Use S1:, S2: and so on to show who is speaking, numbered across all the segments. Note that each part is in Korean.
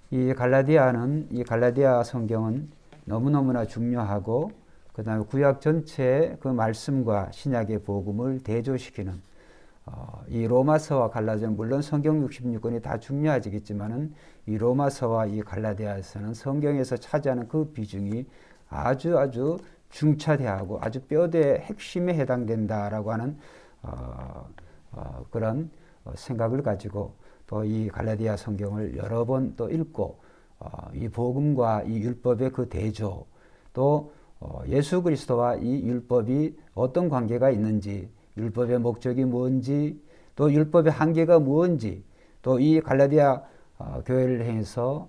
S1: 이 갈라디아 성경은 너무너무나 중요하고 그다음에 구약 전체의 그 말씀과 신약의 복음을 대조시키는 이 로마서와 갈라디아는 물론 성경 66권이 다 중요하지겠지만은 이 로마서와 이 갈라디아서는 성경에서 차지하는 그 비중이 아주 중차대하고 아주 뼈대 핵심에 해당된다라고 하는 그런 생각을 가지고 또 이 갈라디아 성경을 여러 번 또 읽고 이 복음과 이 율법의 그 대조 또 예수 그리스도와 이 율법이 어떤 관계가 있는지 율법의 목적이 뭔지 또 율법의 한계가 뭔지 또 이 갈라디아 교회를 향해서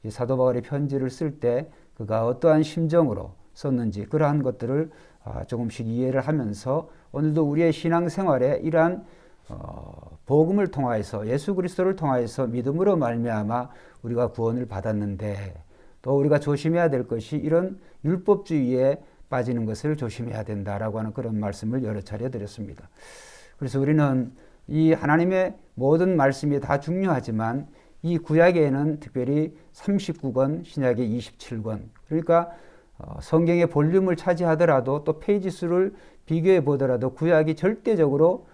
S1: 이 사도 바울의 편지를 쓸 때 그가 어떠한 심정으로 썼는지 그러한 것들을 조금씩 이해를 하면서 오늘도 우리의 신앙생활에 이러한 복음을 통하여서 예수 그리스도를 통하여서 믿음으로 말미암아 우리가 구원을 받았는데 또 우리가 조심해야 될 것이 이런 율법주의에 빠지는 것을 조심해야 된다라고 하는 그런 말씀을 여러 차례 드렸습니다. 그래서 우리는 이 하나님의 모든 말씀이 다 중요하지만 이 구약에는 특별히 39권, 신약의 27권 그러니까 성경의 볼륨을 차지하더라도 또 페이지 수를 비교해 보더라도 구약이 절대적으로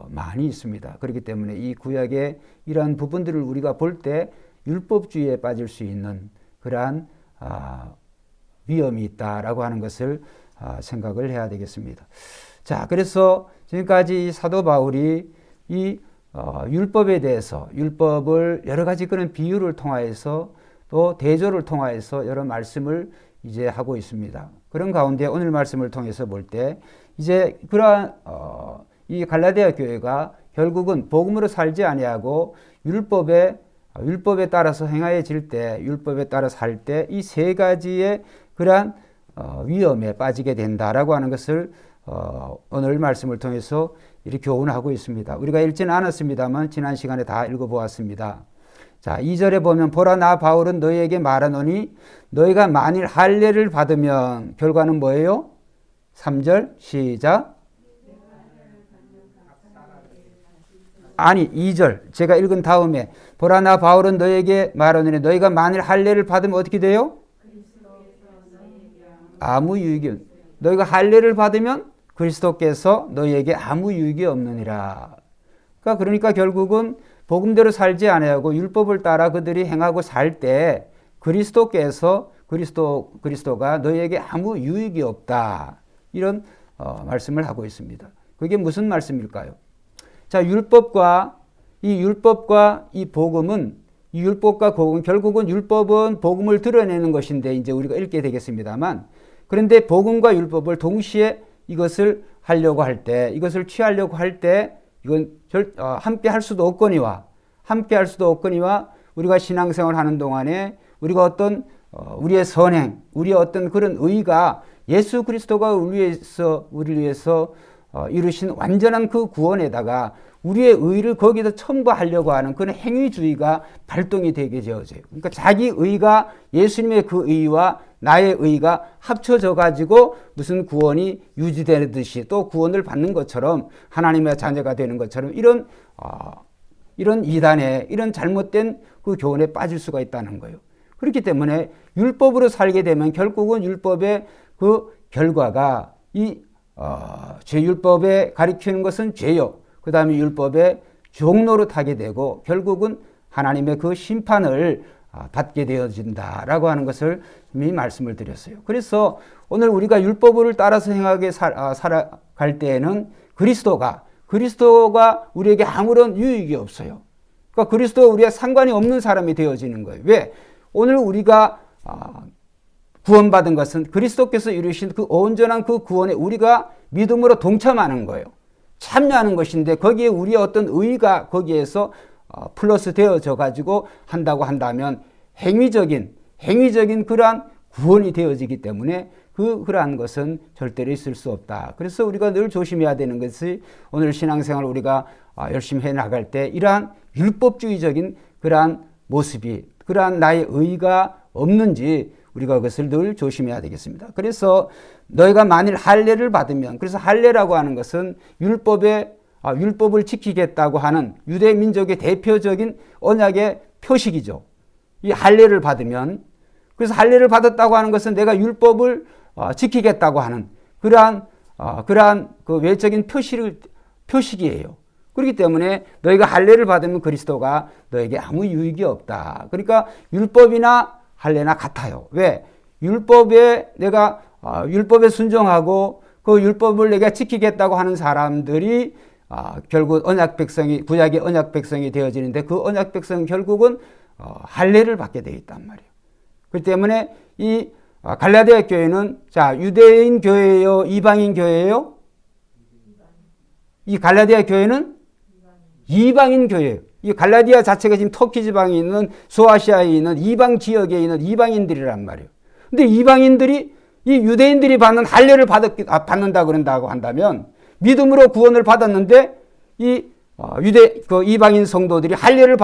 S1: 많이 있습니다. 그렇기 때문에 이 구약의 이러한 부분들을 우리가 볼 때 율법주의에 빠질 수 있는 그러한 위험이 있다라고 하는 것을 생각을 해야 되겠습니다. 자, 그래서 지금까지 사도 바울이 이 율법에 대해서 율법을 여러 가지 그런 비유를 통하여서 또 대조를 통하여서 여러 말씀을 이제 하고 있습니다. 그런 가운데 오늘 말씀을 통해서 볼 때 이제 그러한 이 갈라디아 교회가 결국은 복음으로 살지 아니하고 율법에 따라서 행하여질 때 율법에 따라 살 때 이 세 가지의 그러한 위험에 빠지게 된다라고 하는 것을 오늘 말씀을 통해서 이렇게 교훈하고 있습니다. 우리가 읽지는 않았습니다만 지난 시간에 다 읽어보았습니다. 자, 2절에 보면 보라 나 바울은 너희에게 말하노니 너희가 만일 할례를 받으면 결과는 뭐예요? 3절 시작. 아니 2절 제가 읽은 다음에 보라 나 바울은 너희에게 말하노니 너희가 만일 할례를 받으면 어떻게 돼요? 아무 유익이 너희가 할례를 받으면 그리스도께서 너희에게 아무 유익이 없느니라. 그러니까 결국은 복음대로 살지 아니하고 율법을 따라 그들이 행하고 살 때 그리스도가 너희에게 아무 유익이 없다. 이런 말씀을 하고 있습니다. 그게 무슨 말씀일까요? 자, 율법과 이 복음은 이 율법과 복음 결국은 율법은 복음을 드러내는 것인데 이제 우리가 읽게 되겠습니다만 그런데 복음과 율법을 동시에 이것을 하려고 할 때 이것을 취하려고 할 때 이건 함께 할 수도 없거니와 우리가 신앙생활 하는 동안에 우리가 어떤 우리의 선행, 우리의 어떤 그런 의가 예수 그리스도가 우리를 위해서 이루신 완전한 그 구원에다가 우리의 의를 거기다 첨부하려고 하는 그런 행위주의가 발동이 되게 되어져요. 그러니까 자기 의가 예수님의 그 의와 나의 의가 합쳐져 가지고 무슨 구원이 유지되듯이 또 구원을 받는 것처럼 하나님의 자녀가 되는 것처럼 이런 이단에 이런 잘못된 그 교훈에 빠질 수가 있다는 거예요. 그렇기 때문에 율법으로 살게 되면 결국은 율법의 그 결과가 죄율법에 가리키는 것은 죄요. 그 다음에 율법의 종로로 타게 되고 결국은 하나님의 그 심판을 받게 되어진다라고 하는 것을 이미 말씀을 드렸어요. 그래서 오늘 우리가 율법을 따라서 행하게 살아갈 때에는 그리스도가 우리에게 아무런 유익이 없어요. 그러니까 그리스도와 우리가 상관이 없는 사람이 되어지는 거예요. 왜? 오늘 우리가 구원받은 것은 그리스도께서 이루신 그 온전한 그 구원에 우리가 믿음으로 동참하는 거예요. 참여하는 것인데 거기에 우리의 어떤 의의가 거기에서 플러스 되어져 가지고 한다고 한다면 행위적인 그러한 구원이 되어지기 때문에 그러한 것은 절대로 있을 수 없다. 그래서 우리가 늘 조심해야 되는 것이 오늘 신앙생활 우리가 열심히 해 나갈 때 이러한 율법주의적인 그러한 모습이 그러한 나의 의의가 없는지 우리가 그것을 늘 조심해야 되겠습니다. 그래서 너희가 만일 할례를 받으면 그래서 할례라고 하는 것은 율법을 지키겠다고 하는 유대 민족의 대표적인 언약의 표식이죠. 이 할례를 받으면, 그래서 할례를 받았다고 하는 것은 내가 율법을 지키겠다고 하는 그러한 그 외적인 표식이에요. 그렇기 때문에 너희가 할례를 받으면 그리스도가 너에게 아무 유익이 없다. 그러니까 율법이나 할례나 같아요. 왜? 내가 율법에 순종하고 그 율법을 내가 지키겠다고 하는 사람들이 결국 구약의 언약 백성이 되어지는데 그 언약 백성은 결국은 할례를 받게 되어 있단 말이에요. 그렇기 때문에 이 갈라디아 교회는 유대인 교회예요, 이방인 교회예요? 이 갈라디아 교회는 이방인 교회예요. 이 갈라디아 자체가 지금 터키 지방에 있는 소아시아에 있는 이방 지역에 있는 이방인들이란 말이에요. 근데 이방인들이 이 유대인들이 받는 할례를 받는다 그런다고 한다면 믿음으로 구원을 받았는데 이 이방인 성도들이 할례를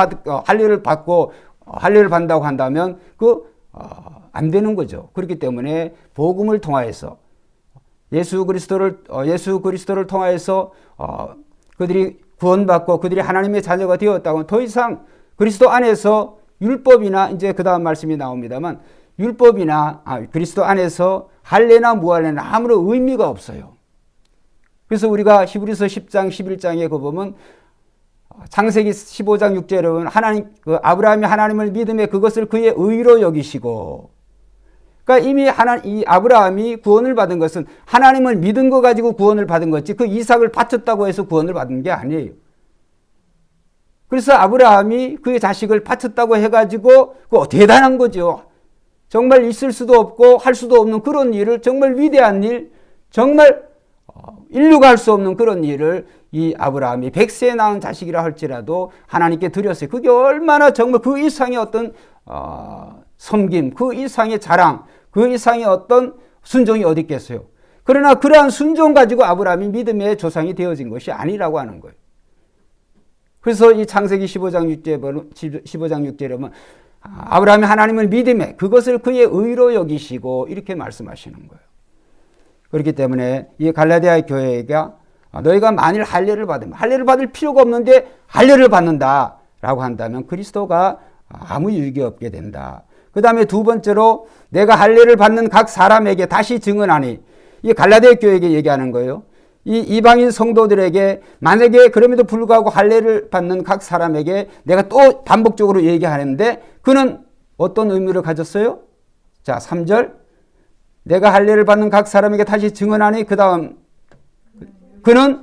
S1: 받고 할례를 받는다고 한다면 안 되는 거죠. 그렇기 때문에 복음을 통하여서 예수 그리스도를 통하여서 그들이 구원받고 그들이 하나님의 자녀가 되었다고 더 이상 그리스도 안에서 율법이나 이제 그 다음 말씀이 나옵니다만 그리스도 안에서 할례나 무할례나 아무런 의미가 없어요. 그래서 우리가 히브리서 10장 11장에 보면 창세기 15장 6절에 보면 아브라함이 하나님을 믿음에 그것을 그의 의로 여기시고, 그러니까 이미 이 아브라함이 구원을 받은 것은 하나님을 믿은 거 가지고 구원을 받은 거지 그 이삭을 바쳤다고 해서 구원을 받은 게 아니에요. 그래서 아브라함이 그의 자식을 바쳤다고 해가지고 대단한 거죠. 정말 있을 수도 없고 할 수도 없는 그런 일을, 정말 위대한 일, 정말 인류가 할 수 없는 그런 일을 이 아브라함이 100세에 낳은 자식이라 할지라도 하나님께 드렸어요. 그게 얼마나 정말 그 이상의 어떤 섬김, 그 이상의 자랑, 그 이상의 어떤 순종이 어디 있겠어요. 그러나 그러한 순종 가지고 아브라함이 믿음의 조상이 되어진 것이 아니라고 하는 거예요. 그래서 이 창세기 15장 6절에 보면 아브라함이 하나님을 믿음에 그것을 그의 의로 여기시고 이렇게 말씀하시는 거예요. 그렇기 때문에 이 갈라디아 교회가 너희가 만일 할례를 받으면, 할례를 받을 필요가 없는데 할례를 받는다라고 한다면 그리스도가 아무 유익이 없게 된다. 그 다음에 두 번째로 내가 할례를 받는 각 사람에게 다시 증언하니, 이 갈라디아 교회에게 얘기하는 거예요. 이 이방인 성도들에게 만약에 그럼에도 불구하고 할례를 받는 각 사람에게 내가 또 반복적으로 얘기하는데 그는 어떤 의미를 가졌어요? 자, 3절. 내가 할례를 받는 각 사람에게 다시 증언하니 그 다음 그는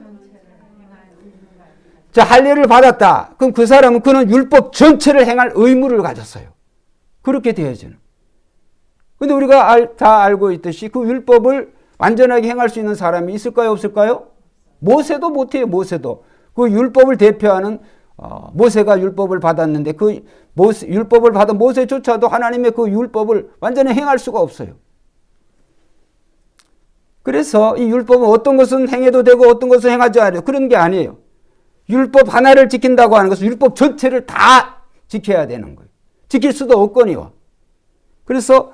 S1: 할례를 받았다. 그럼 그는 율법 전체를 행할 의무를 가졌어요. 그렇게 되어지는. 근데 우리가 다 알고 있듯이 그 율법을 완전하게 행할 수 있는 사람이 있을까요, 없을까요? 모세도 못해요. 모세도. 그 율법을 대표하는 모세가 율법을 받았는데 그 율법을 받은 모세조차도 하나님의 그 율법을 완전히 행할 수가 없어요. 그래서 이 율법은 어떤 것은 행해도 되고 어떤 것은 행하지 않아요. 그런 게 아니에요. 율법 하나를 지킨다고 하는 것은 율법 전체를 다 지켜야 되는 거예요. 지킬 수도 없거니와. 그래서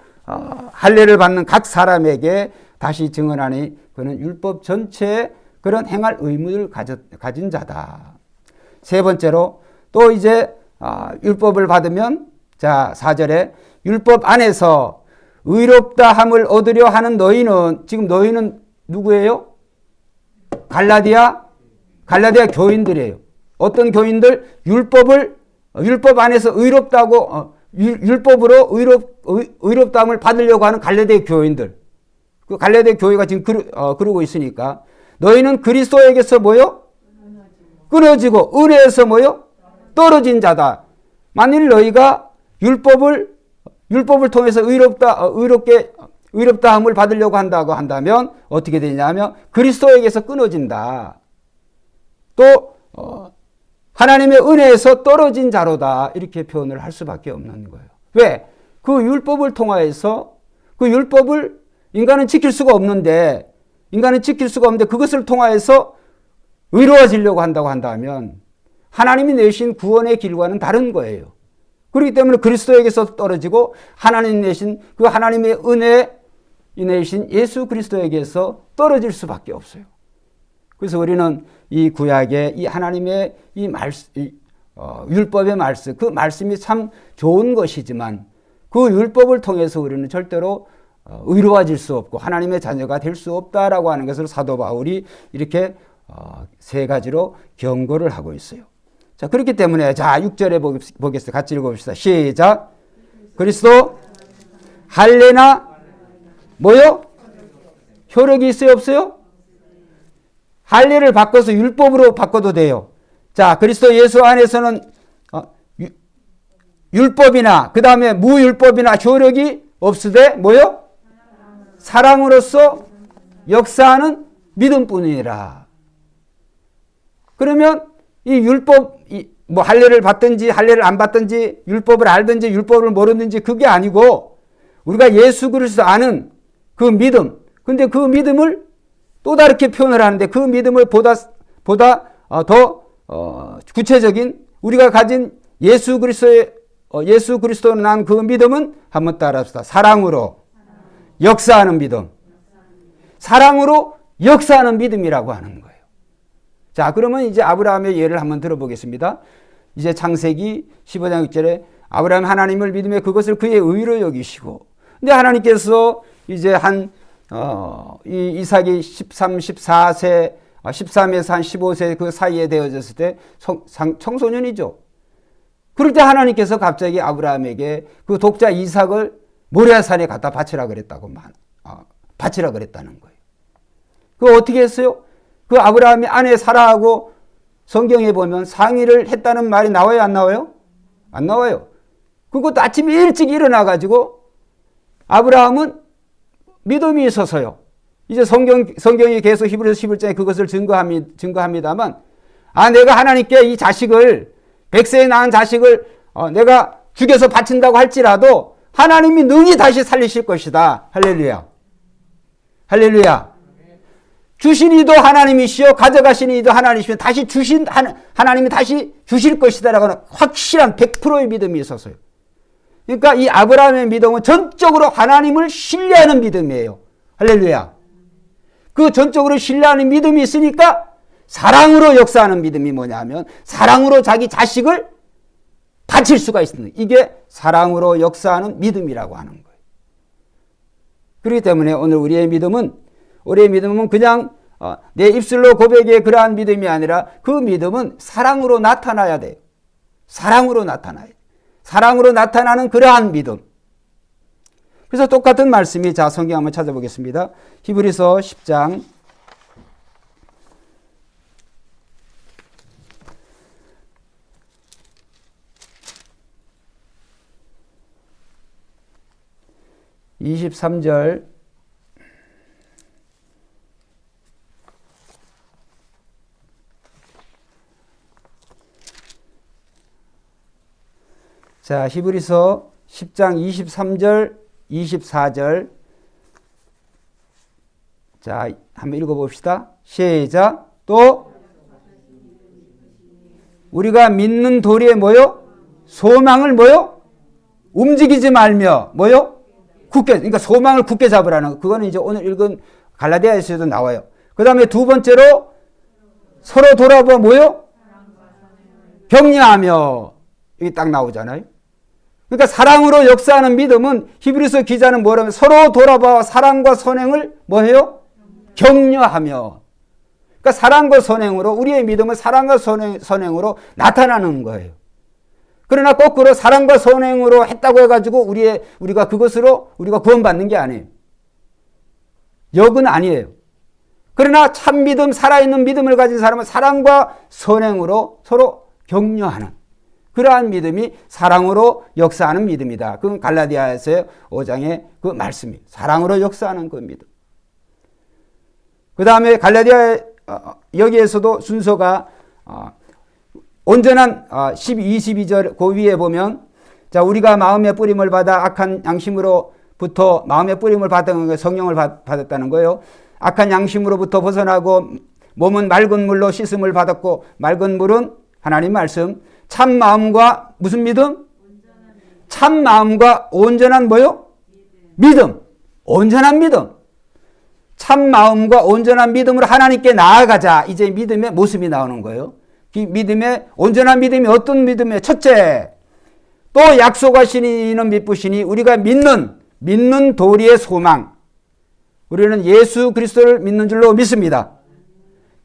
S1: 할례를 받는 각 사람에게 다시 증언하니 그는 율법 전체에 그런 행할 의무를 가진 자다. 세 번째로 또 이제 율법을 받으면 4절에 율법 안에서 의롭다 함을 얻으려 하는 너희는, 지금 너희는 누구예요? 갈라디아 교인들이에요. 어떤 교인들? 율법 안에서 의롭다고 율법으로 의롭다함을 받으려고 하는 갈라디아 교인들. 그 갈라디아 교회가 지금 그러고 있으니까 너희는 그리스도에게서 뭐요? 끊어지고 은혜에서 뭐요? 떨어진 자다. 만일 너희가 율법을 통해서 의롭다함을 받으려고 한다고 한다면 어떻게 되냐면 그리스도에게서 끊어진다. 또 하나님의 은혜에서 떨어진 자로다. 이렇게 표현을 할 수밖에 없는 거예요. 왜? 그 율법을 통하여서 그 율법을 인간은 지킬 수가 없는데 그것을 통하여서 의로워지려고 한다고 한다면 하나님이 내신 구원의 길과는 다른 거예요. 그렇기 때문에 그리스도에게서 떨어지고 하나님 내신 그 하나님의 은혜 내신 예수 그리스도에게서 떨어질 수밖에 없어요. 그래서 우리는 이 구약의 이 하나님의 이 율법의 말씀, 그 말씀이 참 좋은 것이지만 그 율법을 통해서 우리는 절대로 의로워질 수 없고 하나님의 자녀가 될 수 없다라고 하는 것을 사도 바울이 이렇게 세 가지로 경고를 하고 있어요. 자, 그렇기 때문에 자 6절에 보겠습니다. 같이 읽어봅시다. 시작. 그리스도 할례나 뭐요? 효력이 있어요, 없어요? 할례를 바꿔서 율법으로 바꿔도 돼요. 자, 그리스도 예수 안에서는 율법이나 그 다음에 무율법이나 효력이 없으되 뭐요? 사랑으로서 역사하는 믿음뿐이라. 그러면 이 율법, 뭐 할례를 받든지 할례를 안 받든지 율법을 알든지 율법을 모르든지 그게 아니고 우리가 예수 그리스도 아는 그 믿음. 근데 그 믿음을 또 다르게 표현을 하는데 그 믿음을 보다 더 구체적인 우리가 가진 예수 그리스도로 난 그 믿음은 한번 따라합시다. 사랑으로 역사하는 믿음. 사랑으로 역사하는 믿음이라고 하는 거예요. 자, 그러면 이제 아브라함의 예를 한번 들어보겠습니다. 이제 창세기 15장 6절에 아브라함 하나님을 믿음에 그것을 그의 의로 여기시고, 근데 하나님께서 이제 이 이삭이 13, 14세, 13에서 한 15세 그 사이에 되어졌을 때 청소년이죠. 그럴 때 하나님께서 갑자기 아브라함에게 그 독자 이삭을 모리아산에 갖다 바치라 그랬다는 거예요. 그거 어떻게 했어요? 그 아브라함이 아내 사라하고 성경에 보면 상의를 했다는 말이 나와요, 안 나와요? 안 나와요. 그것도 아침에 일찍 일어나가지고 아브라함은 믿음이 있어서요. 이제 성경이 계속 히브리서 11장에 그것을 증거합니다만, 내가 하나님께 이 자식을, 100세에 낳은 자식을 내가 죽여서 바친다고 할지라도 하나님이 능히 다시 살리실 것이다. 할렐루야. 할렐루야. 주신 이도 하나님이시요 가져가신 이도 하나님이시면 다시 하나님이 다시 주실 것이다라고 하는 확실한 100%의 믿음이 있어서요. 그러니까 이 아브라함의 믿음은 전적으로 하나님을 신뢰하는 믿음이에요. 할렐루야. 그 전적으로 신뢰하는 믿음이 있으니까 사랑으로 역사하는 믿음이 뭐냐면 사랑으로 자기 자식을 바칠 수가 있습니다. 이게 사랑으로 역사하는 믿음이라고 하는 거예요. 그렇기 때문에 오늘 우리의 믿음은 그냥 내 입술로 고백의 그러한 믿음이 아니라 그 믿음은 사랑으로 나타나야 돼요. 사랑으로 나타나야 돼요. 사랑으로 나타나는 그러한 믿음. 그래서 똑같은 말씀이 자 성경 한번 찾아보겠습니다. 히브리서 10장 23절 자, 히브리서 10장 23절, 24절. 자, 한번 읽어봅시다. 시작. 또 우리가 믿는 도리에 뭐요? 소망을 뭐요? 움직이지 말며 뭐요? 그러니까 소망을 굳게 잡으라는 거. 그거는 이제 오늘 읽은 갈라디아에서도 나와요. 그 다음에 두 번째로 서로 돌아보아 뭐요? 격려하며. 이게 딱 나오잖아요. 그러니까 사랑으로 역사하는 믿음은 히브리서 기자는 뭐라면 서로 돌아봐 사랑과 선행을 뭐해요? 격려하며. 그러니까 사랑과 선행으로 우리의 믿음은 사랑과 선행으로 나타나는 거예요. 그러나 거꾸로 사랑과 선행으로 했다고 해가지고 우리가 그것으로 우리가 구원받는 게 아니에요. 역은 아니에요. 그러나 참 믿음, 살아있는 믿음을 가진 사람은 사랑과 선행으로 서로 격려하는 그러한 믿음이 사랑으로 역사하는 믿음이다. 그건 갈라디아에서 5장의 그 말씀이 사랑으로 역사하는 그 믿음. 그 다음에 갈라디아 여기에서도 순서가 온전한 22절 그 위에 보면 자 우리가 마음의 뿌림을 받아 악한 양심으로부터 마음의 뿌림을 받은 거 성령을 받았다는 거예요. 악한 양심으로부터 벗어나고 몸은 맑은 물로 씻음을 받았고 맑은 물은 하나님 말씀 참 마음과 무슨 믿음? 참 마음과 온전한 뭐요? 믿음. 온전한 믿음. 참 마음과 온전한 믿음으로 하나님께 나아가자. 이제 믿음의 모습이 나오는 거예요. 이 믿음의 온전한 믿음이 어떤 믿음이에요? 첫째, 또 약속하신 이는 믿으시니 우리가 믿는 도리의 소망. 우리는 예수 그리스도를 믿는 줄로 믿습니다.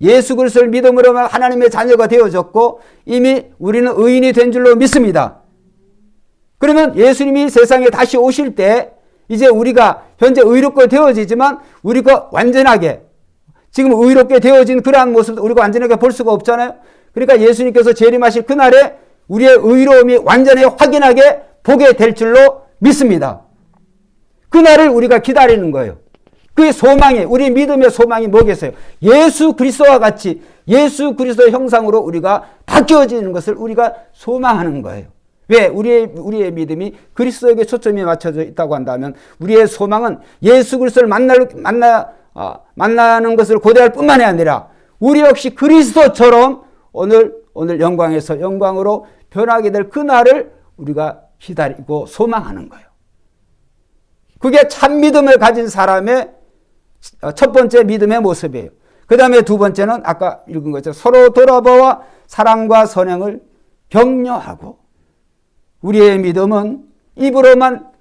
S1: 예수 그리스도를 믿음으로 하나님의 자녀가 되어졌고 이미 우리는 의인이 된 줄로 믿습니다. 그러면 예수님이 세상에 다시 오실 때 이제 우리가 현재 의롭게 되어지지만 우리가 완전하게 지금 의롭게 되어진 그러한 모습을 우리가 완전하게 볼 수가 없잖아요. 그러니까 예수님께서 재림하실 그날에 우리의 의로움이 완전히 확인하게 보게 될 줄로 믿습니다. 그날을 우리가 기다리는 거예요. 그 소망이, 우리 믿음의 소망이 뭐겠어요? 예수 그리스도와 같이 예수 그리스도의 형상으로 우리가 바뀌어지는 것을 우리가 소망하는 거예요. 왜? 우리의 믿음이 그리스도에게 초점이 맞춰져 있다고 한다면 우리의 소망은 예수 그리스도를 만나는 것을 고대할 뿐만이 아니라 우리 역시 그리스도처럼 오늘 영광에서 영광으로 변하게 될 그날을 우리가 기다리고 소망하는 거예요. 그게 참 믿음을 가진 사람의 첫 번째 믿음의 모습이에요. 그 다음에 두 번째는 아까 읽은 것처럼 서로 돌아보아 사랑과 선행을 격려하고 우리의 믿음은 입으로만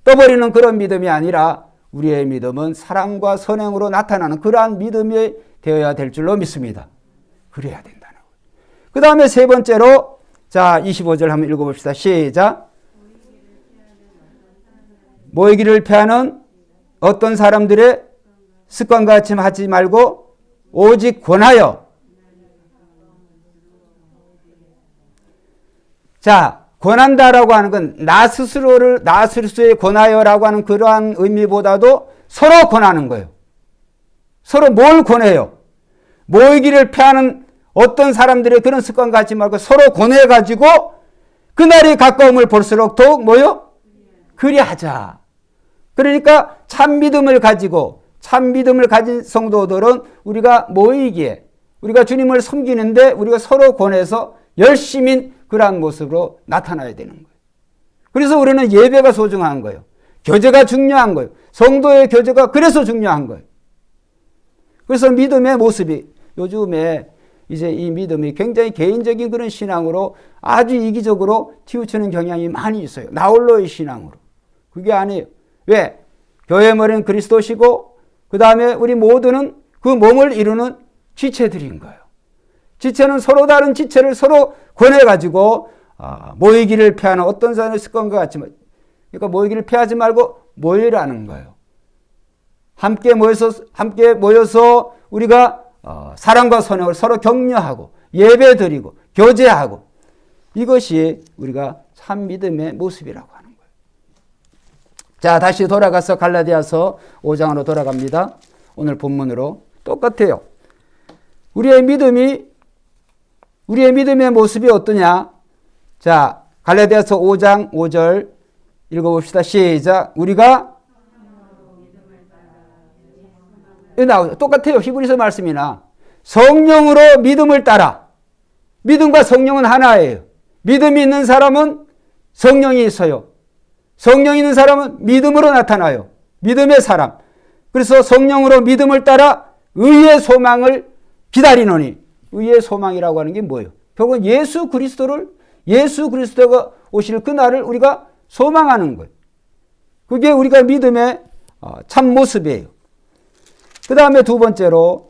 S1: 떠버리는 그런 믿음이 아니라 우리의 믿음은 사랑과 선행으로 나타나는 그러한 믿음이 되어야 될 줄로 믿습니다. 그래야 된다는 거예요. 그 다음에 세 번째로 자 25절 한번 읽어봅시다. 시작. 모이기를 피하는 어떤 사람들의 습관과 같이 하지 말고 오직 권하여. 자, 권한다라고 하는 건 나 스스로에 권하여라고 하는 그러한 의미보다도 서로 권하는 거예요. 서로 뭘 권해요? 모이기를 피하는 어떤 사람들의 그런 습관과 같이 말고 서로 권해가지고 그날이 가까움을 볼수록 더욱 뭐요? 그리하자. 그러니까 참 믿음을 가진 성도들은 우리가 모이기에 우리가 주님을 섬기는데 우리가 서로 권해서 열심히 그러한 모습으로 나타나야 되는 거예요. 그래서 우리는 예배가 소중한 거예요. 교제가 중요한 거예요. 성도의 교제가 그래서 중요한 거예요. 그래서 믿음의 모습이 요즘에 이제 이 믿음이 굉장히 개인적인 그런 신앙으로 아주 이기적으로 치우치는 경향이 많이 있어요. 나 홀로의 신앙으로. 그게 아니에요. 왜? 교회의 머리는 그리스도시고 그 다음에 우리 모두는 그 몸을 이루는 지체들인 거예요. 지체는 서로 다른 지체를 서로 권해가지고 모이기를 피하는 어떤 사람의 습관과 같이 그러니까 모이기를 피하지 말고 모이라는 거예요. 함께 모여서 우리가 사랑과 선행을 서로 격려하고 예배드리고 교제하고 이것이 우리가 참 믿음의 모습이라고 하는 거예요. 자, 다시 돌아가서 갈라디아서 5장으로 돌아갑니다. 오늘 본문으로 똑같아요. 우리의 믿음의 모습이 어떠냐? 자, 갈라디아서 5장 5절 읽어봅시다. 시작. 우리가 똑같아요. 히브리서 말씀이나 성령으로 믿음을 따라. 믿음과 성령은 하나예요. 믿음이 있는 사람은 성령이 있어요. 성령이 있는 사람은 믿음으로 나타나요. 믿음의 사람. 그래서 성령으로 믿음을 따라 의의 소망을 기다리노니. 의의 소망이라고 하는 게 뭐예요? 결국은 예수 그리스도가 오실 그날을 우리가 소망하는 거예요. 그게 우리가 믿음의 참 모습이에요. 그 다음에 두 번째로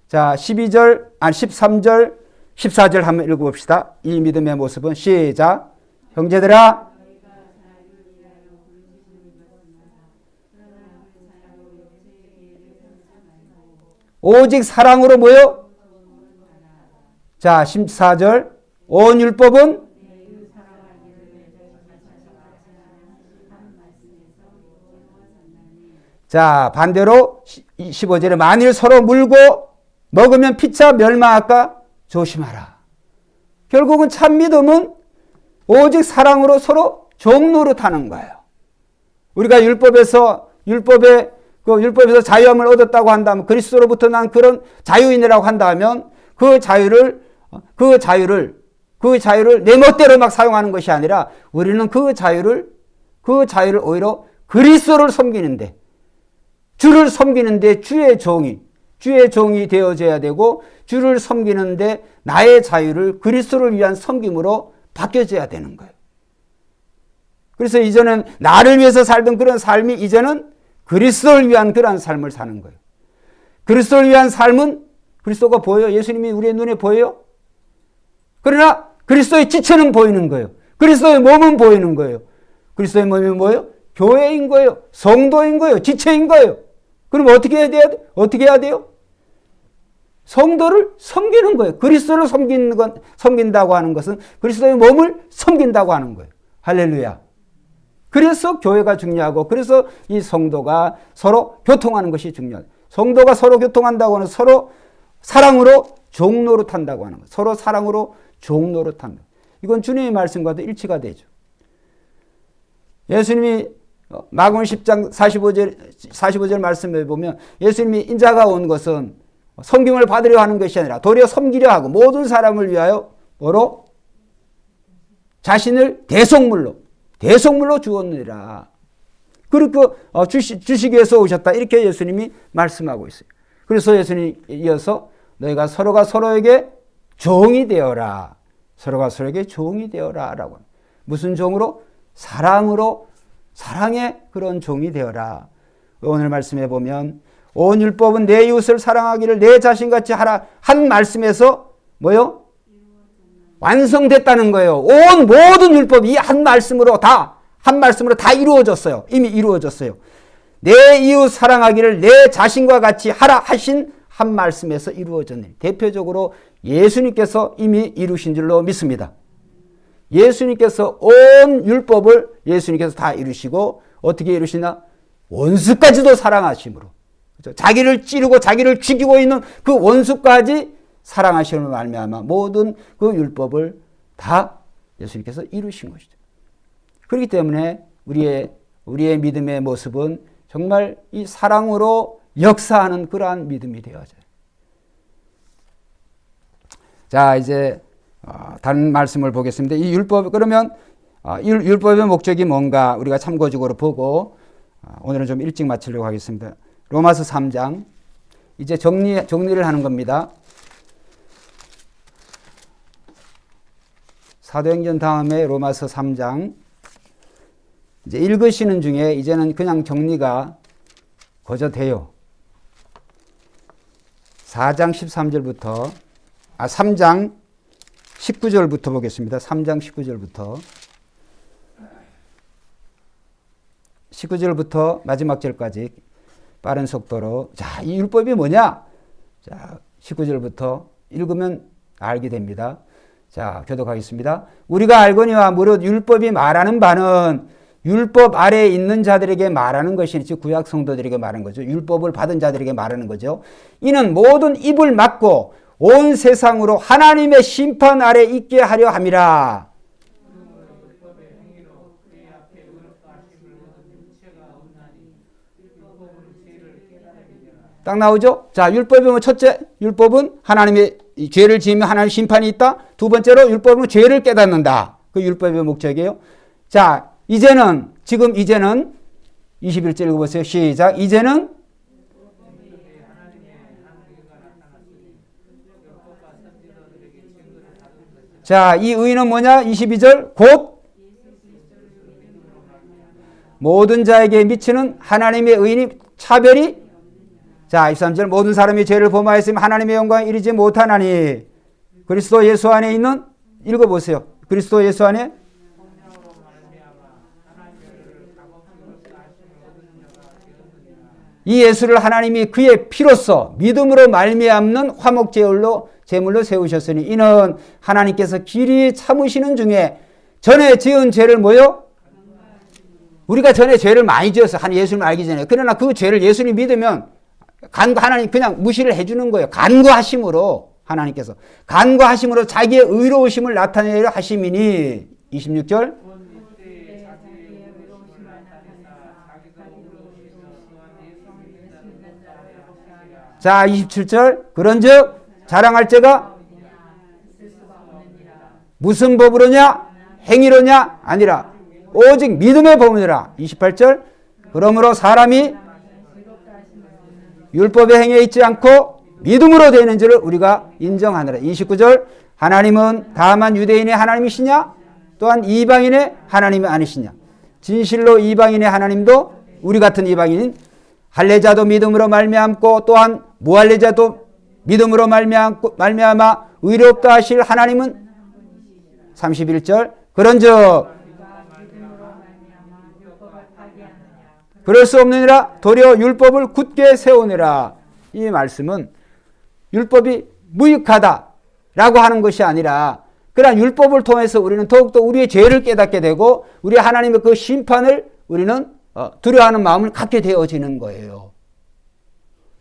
S1: 자 13절 14절 한번 읽어봅시다. 이 믿음의 모습은 시작. 형제들아 오직 사랑으로 모여. 자 14절 온 율법은 자 반대로 15절에 만일 서로 물고 먹으면 피차 멸망할까 조심하라. 결국은 참 믿음은 오직 사랑으로 서로 종노릇하는 거예요. 우리가 율법에서 자유함을 얻었다고 한다면 그리스도로부터 난 그런 자유인이라고 한다면 그 자유를 내 멋대로 막 사용하는 것이 아니라 우리는 그 자유를 오히려 그리스도를 섬기는데 주를 섬기는데 주의 종이 되어져야 되고 주를 섬기는데 나의 자유를 그리스도를 위한 섬김으로 바뀌어져야 되는 거예요. 그래서 이제는 나를 위해서 살던 그런 삶이 이제는 그리스도를 위한 그런 삶을 사는 거예요. 그리스도를 위한 삶은 그리스도가 보여요. 예수님이 우리의 눈에 보여요. 그러나 그리스도의 지체는 보이는 거예요. 그리스도의 몸은 보이는 거예요. 그리스도의 몸이 뭐예요? 교회인 거예요. 성도인 거예요. 지체인 거예요. 그럼 어떻게 해야 돼요? 어떻게 해야 돼요? 성도를 섬기는 거예요. 그리스도를 섬긴다고 하는 것은 그리스도의 몸을 섬긴다고 하는 거예요. 할렐루야. 그래서 교회가 중요하고 그래서 이 성도가 서로 교통하는 것이 중요해요. 성도가 서로 교통한다고 하는 서로 사랑으로 종노릇한다고 하는 거예요. 서로 사랑으로 종노릇한다. 이건 주님의 말씀과도 일치가 되죠. 예수님이 마가복음 10장 45절 말씀에 보면 예수님이 인자가 온 것은 섬김을 받으려 하는 것이 아니라 도리어 섬기려 하고 모든 사람을 위하여 뭐로? 자신을 대속물로 주었느니라. 그렇게 주시기 위해서 오셨다. 이렇게 예수님이 말씀하고 있어요. 그래서 예수님이 이어서 너희가 서로가 서로에게 종이 되어라. 서로가 서로에게 종이 되어라. 라고. 무슨 종으로? 사랑으로, 사랑의 그런 종이 되어라. 오늘 말씀해 보면 온 율법은 내 이웃을 사랑하기를 내 자신같이 하라 한 말씀에서 뭐요? 완성됐다는 거예요. 온 모든 율법이 이 한 말씀으로 다 이루어졌어요. 이미 이루어졌어요. 내 이웃 사랑하기를 내 자신과 같이 하라 하신 한 말씀에서 이루어졌네. 대표적으로 예수님께서 이미 이루신 줄로 믿습니다. 예수님께서 온 율법을 예수님께서 다 이루시고 어떻게 이루시나? 원수까지도 사랑하심으로. 그렇죠? 자기를 찌르고 자기를 죽이고 있는 그 원수까지 사랑하심으로 말미암아 모든 그 율법을 다 예수님께서 이루신 것이죠. 그렇기 때문에 우리의 믿음의 모습은 정말 이 사랑으로 역사하는 그러한 믿음이 되어져요. 자, 이제 다른 말씀을 보겠습니다. 이 율법, 그러면 율법의 목적이 뭔가 우리가 참고적으로 보고 오늘은 좀 일찍 마치려고 하겠습니다. 로마서 3장. 이제 정리를 하는 겁니다. 사도행전 다음에 로마서 3장. 이제 읽으시는 중에 이제는 그냥 정리가 거저 돼요. 4장 13절부터 3장 19절부터 보겠습니다. 3장 19절부터 19절부터 마지막 절까지 빠른 속도로. 자, 이 율법이 뭐냐? 자, 19절부터 읽으면 알게 됩니다. 자, 교독하겠습니다. 우리가 알거니와 무릇 율법이 말하는 바는 율법 아래에 있는 자들에게 말하는 것이니, 즉 구약 성도들에게 말하는 거죠. 율법을 받은 자들에게 말하는 거죠. 이는 모든 입을 막고 온 세상으로 하나님의 심판 아래 있게 하려 함이라. 딱 나오죠? 자, 율법이면 첫째, 율법은 하나님의 죄를 지으면 하나님 심판이 있다. 두 번째로 율법은 죄를 깨닫는다. 그 율법의 목적이에요. 자, 이제는 21절 읽어보세요. 시작. 이제는 자, 이 의는 뭐냐? 22절 곧 모든 자에게 미치는 하나님의 의인이 차별이. 자, 23절 모든 사람이 죄를 범하였으면 하나님의 영광에 이르지 못하나니 그리스도 예수 안에 있는, 읽어보세요. 그리스도 예수 안에 이 예수를 하나님이 그의 피로써 믿음으로 말미암는 화목 제물로 세우셨으니 이는 하나님께서 길이 참으시는 중에 전에 지은 죄를 뭐요? 우리가 전에 죄를 많이 지었어요. 예수님 알기 전에. 그러나 그 죄를 예수님 믿으면 하나님 그냥 무시를 해주는 거예요. 간구하심으로 하나님께서 간구하심으로 자기의 의로우심을 나타내려 하심이니. 26절 자, 27절 그런즉 자랑할 자가 무슨 법으로냐? 행위로냐? 아니라 오직 믿음의 법이라. 28절 그러므로 사람이 율법의 행위에 있지 않고 믿음으로 되는 줄을 우리가 인정하느라. 29절 하나님은 다만 유대인의 하나님이시냐? 또한 이방인의 하나님이 아니시냐? 진실로 이방인의 하나님도 우리 같은 이방인인 할례자도 믿음으로 말미암고 또한 무할례자도 믿음으로 말미암아 의롭다 하실 하나님은 31절 그런즉 그럴 수 없느니라 도리어 율법을 굳게 세우느라. 이 말씀은 율법이 무익하다라고 하는 것이 아니라 그러한 율법을 통해서 우리는 더욱더 우리의 죄를 깨닫게 되고 우리 하나님의 그 심판을 우리는 두려워하는 마음을 갖게 되어지는 거예요.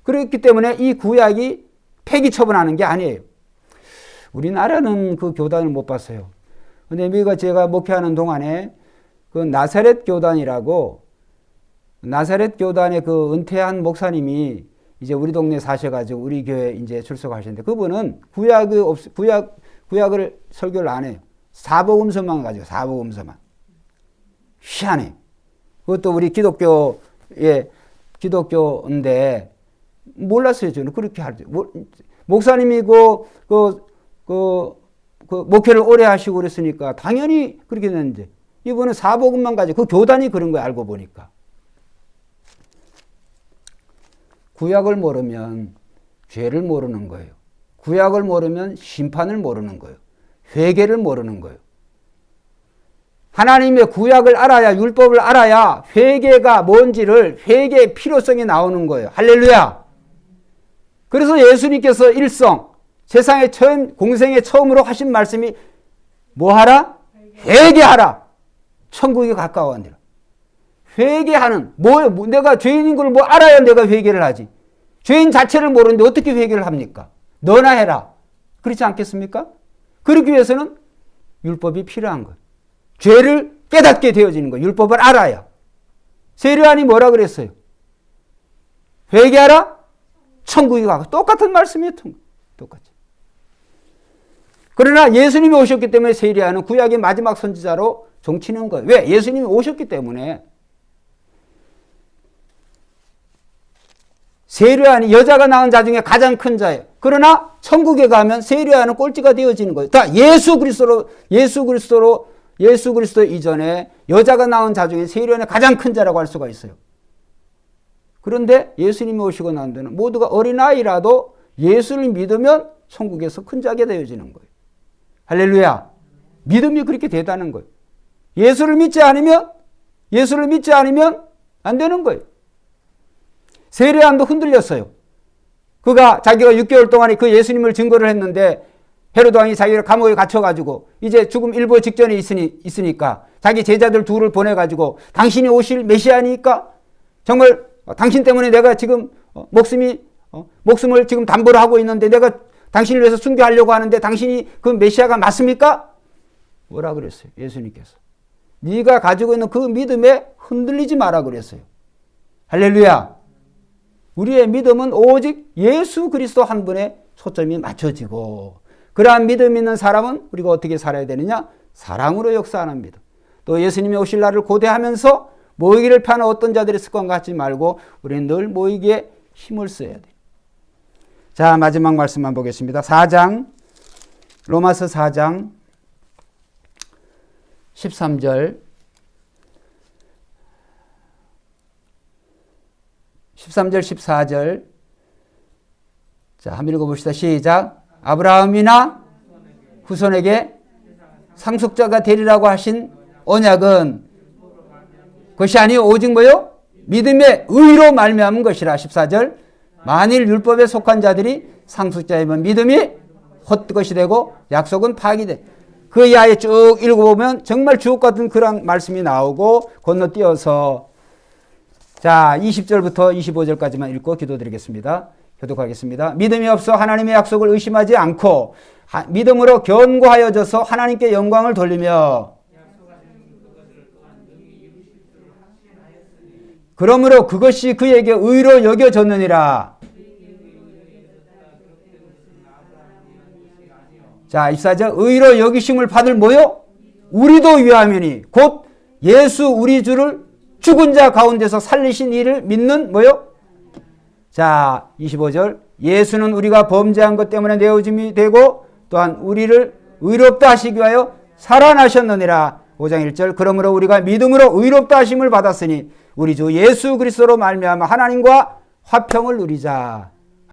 S1: 그렇기 때문에 이 구약이 폐기 처분하는 게 아니에요. 우리나라는 그 교단을 못 봤어요. 근데 미국 제가 목회하는 동안에 그 나사렛 교단이라고 나사렛 교단의 그 은퇴한 목사님이 이제 우리 동네 사셔가지고 우리 교회 이제 출석하시는데 그분은 구약을 설교를 안 해요. 사복음서만 가지고 사복음서만. 희한해. 그것도 우리 기독교인데 몰랐어요. 저는 그렇게 하죠. 목사님이 목회를 오래 하시고 그랬으니까 당연히 그렇게 됐는데 이분은 사복음만 가지고 그 교단이 그런 거예요. 알고 보니까. 구약을 모르면 죄를 모르는 거예요. 구약을 모르면 심판을 모르는 거예요. 회개를 모르는 거예요. 하나님의 구약을 알아야 율법을 알아야 회개가 뭔지를 회개의 필요성이 나오는 거예요. 할렐루야. 그래서 예수님께서 일성 세상에 공생에 처음으로 하신 말씀이 뭐하라? 회개하라. 천국이 가까워하니라. 회개하는 내가 죄인인 걸 알아야 내가 회개를 하지. 죄인 자체를 모르는데 어떻게 회개를 합니까? 너나 해라. 그렇지 않겠습니까? 그러기 위해서는 율법이 필요한 거예요. 죄를 깨닫게 되어지는 거예요. 율법을 알아야. 세례요한이 뭐라 그랬어요? 회개하라. 천국이 가까워. 똑같은 말씀이에요. 똑같이. 그러나 예수님이 오셨기 때문에 세례요한은 구약의 마지막 선지자로 종치는 거예요. 왜? 예수님이 오셨기 때문에. 세례요한이 여자가 낳은 자 중에 가장 큰 자예요. 그러나 천국에 가면 세례요한은 꼴찌가 되어지는 거예요. 다 예수 그리스도 이전에 여자가 낳은 자 중에 세례요한이 가장 큰 자라고 할 수가 있어요. 그런데 예수님이 오시고 난 데는 모두가 어린아이라도 예수를 믿으면 천국에서 큰 자게 되어지는 거예요. 할렐루야. 믿음이 그렇게 대단한 거예요. 예수를 믿지 않으면 안 되는 거예요. 세례요한도 흔들렸어요. 그가 자기가 6개월 동안에 그 예수님을 증거를 했는데 헤로드 왕이 자기를 감옥에 갇혀가지고 이제 죽음 일보 직전에 있으니까 자기 제자들 둘을 보내가지고 당신이 오실 메시아니까 정말 당신 때문에 내가 지금 목숨을 지금 담보로 하고 있는데 내가 당신을 위해서 순교하려고 하는데 당신이 그 메시아가 맞습니까? 뭐라 그랬어요? 예수님께서. 네가 가지고 있는 그 믿음에 흔들리지 마라 그랬어요. 할렐루야. 우리의 믿음은 오직 예수 그리스도 한 분에 초점이 맞춰지고 그러한 믿음 있는 사람은 우리가 어떻게 살아야 되느냐? 사랑으로 역사하는 믿음. 또 예수님이 오실 날을 고대하면서 모이기를 피하는 어떤 자들의 습관 갖지 말고 우리는 늘 모이기에 힘을 써야 돼요. 자, 마지막 말씀만 보겠습니다. 4장 로마서 4장 13절 14절 자, 한번 읽어봅시다. 시작. 아브라함이나 후손에게 상속자가 되리라고 하신 언약은 그것이 아니요 오직 뭐요? 믿음의 의로 말미암은 것이라. 14절 만일 율법에 속한 자들이 상속자이면 믿음이 헛것이 되고 약속은 파기돼. 그 이하에 쭉 읽어보면 정말 주옥 같은 그런 말씀이 나오고 건너뛰어서 자 20절부터 25절까지만 읽고 기도드리겠습니다. 교독하겠습니다. 믿음이 없어 하나님의 약속을 의심하지 않고 믿음으로 견고하여져서 하나님께 영광을 돌리며 그러므로 그것이 그에게 의로 여겨졌느니라. 자 24절 의로 여기심을 받을 뭐요? 우리도 위하면이 곧 예수 우리 주를 죽은 자 가운데서 살리신 이를 믿는 뭐요? 자 25절 예수는 우리가 범죄한 것 때문에 내어짐이 되고 또한 우리를 의롭다 하시기 위하여 살아나셨느니라. 5장 1절. 그러므로 우리가 믿음으로 의롭다 하심을 받았으니 우리 주 예수 그리스도로 말미암아 하나님과 화평을 누리자.